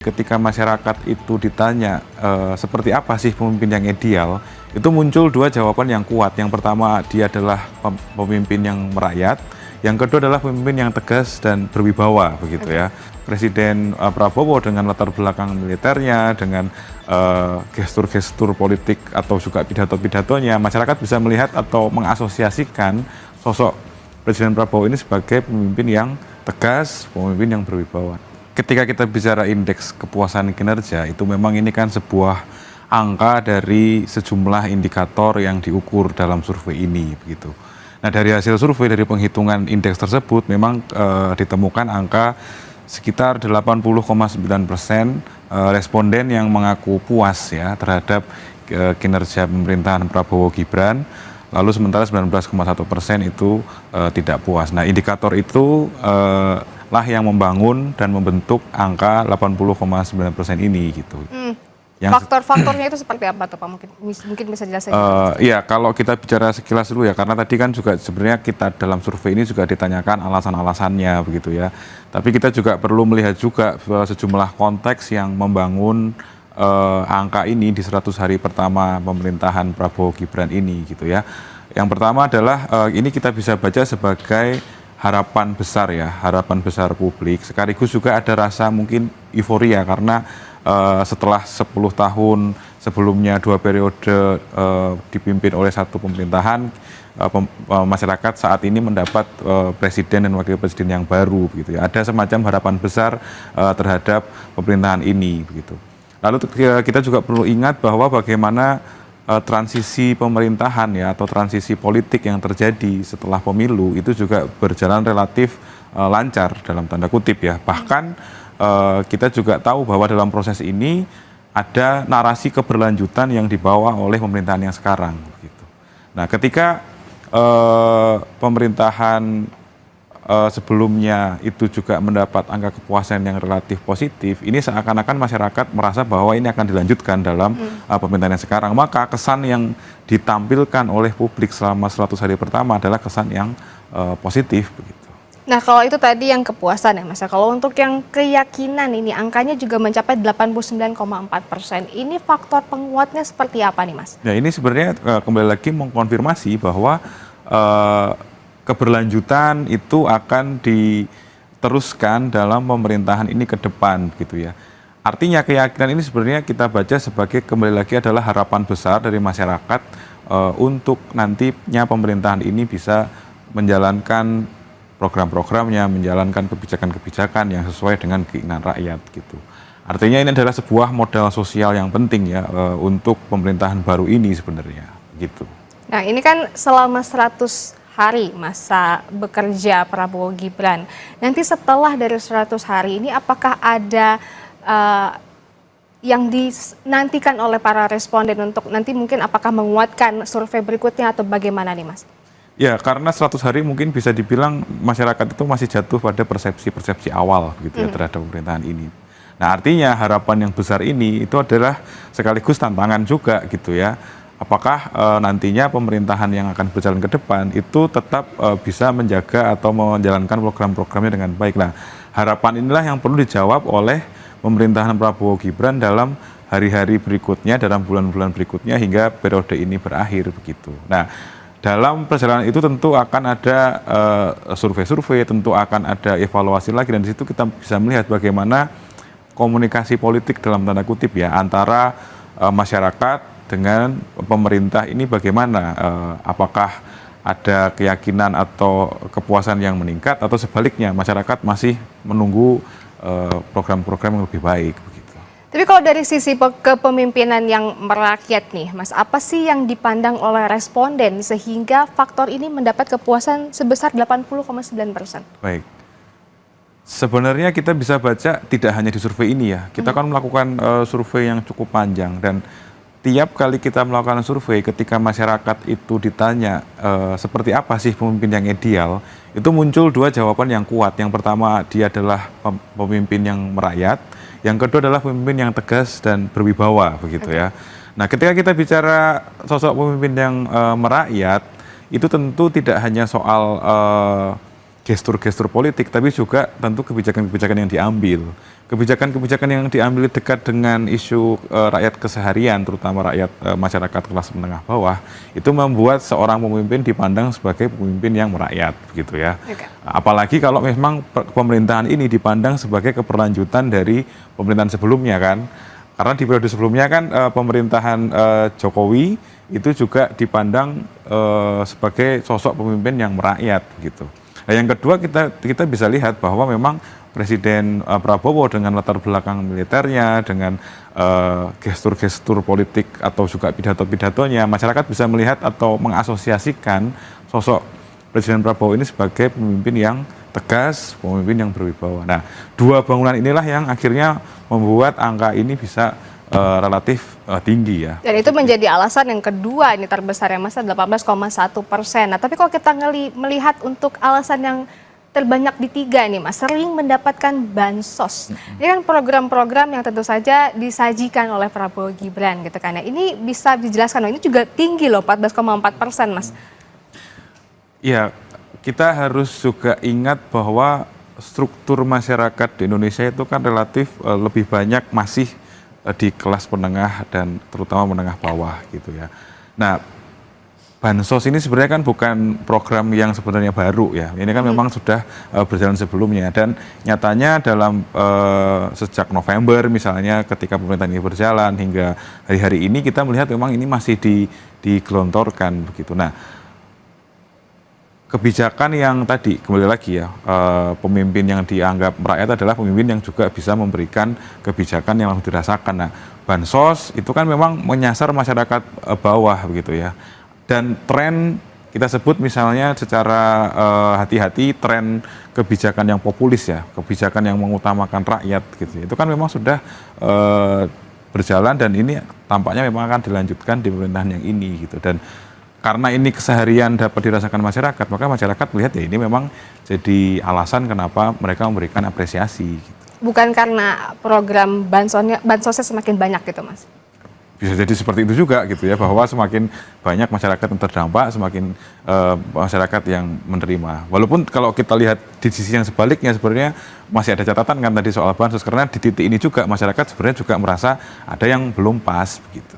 Ketika masyarakat itu ditanya seperti apa sih pemimpin yang ideal, itu muncul dua jawaban yang kuat. Yang pertama, dia adalah pemimpin yang merakyat. Yang kedua adalah pemimpin yang tegas dan berwibawa, begitu ya. Presiden Prabowo dengan latar belakang militernya, dengan gestur-gestur politik atau juga pidato-pidatonya, masyarakat bisa melihat atau mengasosiasikan sosok Presiden Prabowo ini sebagai pemimpin yang tegas, pemimpin yang berwibawa. Ketika kita bicara indeks kepuasan kinerja, itu memang ini kan sebuah angka dari sejumlah indikator yang diukur dalam survei ini, begitu. Nah, dari hasil survei, dari penghitungan indeks tersebut memang ditemukan angka sekitar 80,9% responden yang mengaku puas ya terhadap kinerja pemerintahan Prabowo Gibran. Lalu sementara 19,1% itu tidak puas. Nah, indikator itu lah yang membangun dan membentuk angka 80,9% ini gitu. Faktor-faktornya itu seperti apa tuh Pak? Mungkin bisa jelasin. Iya, kalau kita bicara sekilas dulu ya, karena tadi kan juga sebenarnya kita dalam survei ini juga ditanyakan alasan-alasannya begitu ya. Tapi kita juga perlu melihat juga sejumlah konteks yang membangun angka ini di 100 hari pertama pemerintahan Prabowo Gibran ini gitu ya. Yang pertama adalah ini kita bisa baca sebagai harapan besar ya, harapan besar publik. Sekaligus juga ada rasa mungkin euforia karena setelah 10 tahun sebelumnya 2 periode dipimpin oleh satu pemerintahan, masyarakat saat ini mendapat presiden dan wakil presiden yang baru begitu ya. Ada semacam harapan besar terhadap pemerintahan ini begitu. Lalu kita juga perlu ingat bahwa bagaimana transisi pemerintahan ya atau transisi politik yang terjadi setelah pemilu itu juga berjalan relatif lancar dalam tanda kutip ya. Bahkan kita juga tahu bahwa dalam proses ini ada narasi keberlanjutan yang dibawa oleh pemerintahan yang sekarang. Gitu. Nah, ketika pemerintahan sebelumnya itu juga mendapat angka kepuasan yang relatif positif, ini seakan-akan masyarakat merasa bahwa ini akan dilanjutkan dalam pemerintahan yang sekarang. Maka kesan yang ditampilkan oleh publik selama 100 hari pertama adalah kesan yang positif begitu. Nah, kalau itu tadi yang kepuasan ya Mas. Kalau untuk yang keyakinan ini angkanya juga mencapai 89,4%. Ini faktor penguatnya seperti apa nih Mas? Ya, ini sebenarnya kembali lagi mengkonfirmasi bahwa keberlanjutan itu akan diteruskan dalam pemerintahan ini ke depan gitu ya. Artinya keyakinan ini sebenarnya kita baca sebagai kembali lagi adalah harapan besar dari masyarakat untuk nantinya pemerintahan ini bisa menjalankan program-programnya, menjalankan kebijakan-kebijakan yang sesuai dengan keinginan rakyat gitu. Artinya ini adalah sebuah modal sosial yang penting ya untuk pemerintahan baru ini sebenarnya gitu. Nah, ini kan selama 100 hari masa bekerja Prabowo Gibran. Nanti setelah dari 100 hari ini apakah ada yang dinantikan oleh para responden untuk nanti mungkin apakah menguatkan survei berikutnya atau bagaimana nih Mas? Ya, karena 100 hari mungkin bisa dibilang masyarakat itu masih jatuh pada persepsi-persepsi awal gitu ya terhadap pemerintahan ini. Nah, artinya harapan yang besar ini itu adalah sekaligus tantangan juga gitu ya. Apakah nantinya pemerintahan yang akan berjalan ke depan itu tetap bisa menjaga atau menjalankan program-programnya dengan baik. Nah, harapan inilah yang perlu dijawab oleh pemerintahan Prabowo Gibran dalam hari-hari berikutnya, dalam bulan-bulan berikutnya hingga periode ini berakhir begitu. Nah, dalam perjalanan itu tentu akan ada survei-survei, tentu akan ada evaluasi lagi dan di situ kita bisa melihat bagaimana komunikasi politik dalam tanda kutip ya antara masyarakat dengan pemerintah ini bagaimana, apakah ada keyakinan atau kepuasan yang meningkat atau sebaliknya masyarakat masih menunggu program-program yang lebih baik begitu. Tapi kalau dari sisi kepemimpinan yang merakyat nih Mas, apa sih yang dipandang oleh responden sehingga faktor ini mendapat kepuasan sebesar 80,9%? Baik. Sebenarnya kita bisa baca tidak hanya di survei ini ya, kita kan melakukan survei yang cukup panjang dan tiap kali kita melakukan survei ketika masyarakat itu ditanya seperti apa sih pemimpin yang ideal, itu muncul dua jawaban yang kuat. Yang pertama dia adalah pemimpin yang merakyat, yang kedua adalah pemimpin yang tegas dan berwibawa begitu ya. Nah, ketika kita bicara sosok pemimpin yang merakyat, itu tentu tidak hanya soal gestur-gestur politik, tapi juga tentu kebijakan-kebijakan yang diambil. kebijakan-kebijakan yang diambil dekat dengan isu rakyat keseharian, terutama rakyat masyarakat kelas menengah bawah, itu membuat seorang pemimpin dipandang sebagai pemimpin yang merakyat, begitu ya. Oke. Apalagi kalau memang pemerintahan ini dipandang sebagai keberlanjutan dari pemerintahan sebelumnya kan. Karena di periode sebelumnya kan pemerintahan Jokowi itu juga dipandang sebagai sosok pemimpin yang merakyat, gitu. Nah, yang kedua kita bisa lihat bahwa memang Presiden Prabowo dengan latar belakang militernya, dengan gestur-gestur politik atau juga pidato-pidatonya, masyarakat bisa melihat atau mengasosiasikan sosok Presiden Prabowo ini sebagai pemimpin yang tegas, pemimpin yang berwibawa. Nah, dua bangunan inilah yang akhirnya membuat angka ini bisa relatif tinggi ya. Dan itu menjadi alasan yang kedua ini terbesar ya Mas, 18,1%. Nah, tapi kalau kita melihat untuk alasan yang terbanyak di tiga nih Mas, sering mendapatkan bansos. Ini kan program-program yang tentu saja disajikan oleh Prabowo Gibran gitu kan ya. Ini bisa dijelaskan, ini juga tinggi loh, 14,4% Mas. Ya, kita harus juga ingat bahwa struktur masyarakat di Indonesia itu kan relatif lebih banyak masih di kelas menengah dan terutama menengah bawah gitu ya. Nah, bansos ini sebenarnya kan bukan program yang sebenarnya baru ya. Ini kan memang sudah berjalan sebelumnya dan nyatanya dalam sejak November misalnya ketika pemerintahan ini berjalan hingga hari-hari ini kita melihat memang ini masih digelontorkan begitu. Nah, kebijakan yang tadi kembali lagi ya, pemimpin yang dianggap merakyat adalah pemimpin yang juga bisa memberikan kebijakan yang langsung dirasakan. Nah, bansos itu kan memang menyasar masyarakat bawah begitu ya. Dan tren kita sebut misalnya secara hati-hati tren kebijakan yang populis ya, kebijakan yang mengutamakan rakyat gitu. Itu kan memang sudah berjalan dan ini tampaknya memang akan dilanjutkan di pemerintahan yang ini gitu. Dan karena ini keseharian dapat dirasakan masyarakat, maka masyarakat melihat ya ini memang jadi alasan kenapa mereka memberikan apresiasi. Gitu. Bukan karena program bansosnya semakin banyak gitu Mas? Bisa jadi seperti itu juga gitu ya, bahwa semakin banyak masyarakat yang terdampak, semakin masyarakat yang menerima. Walaupun kalau kita lihat di sisi yang sebaliknya sebenarnya masih ada catatan kan tadi soal bansos, karena di titik ini juga masyarakat sebenarnya juga merasa ada yang belum pas begitu.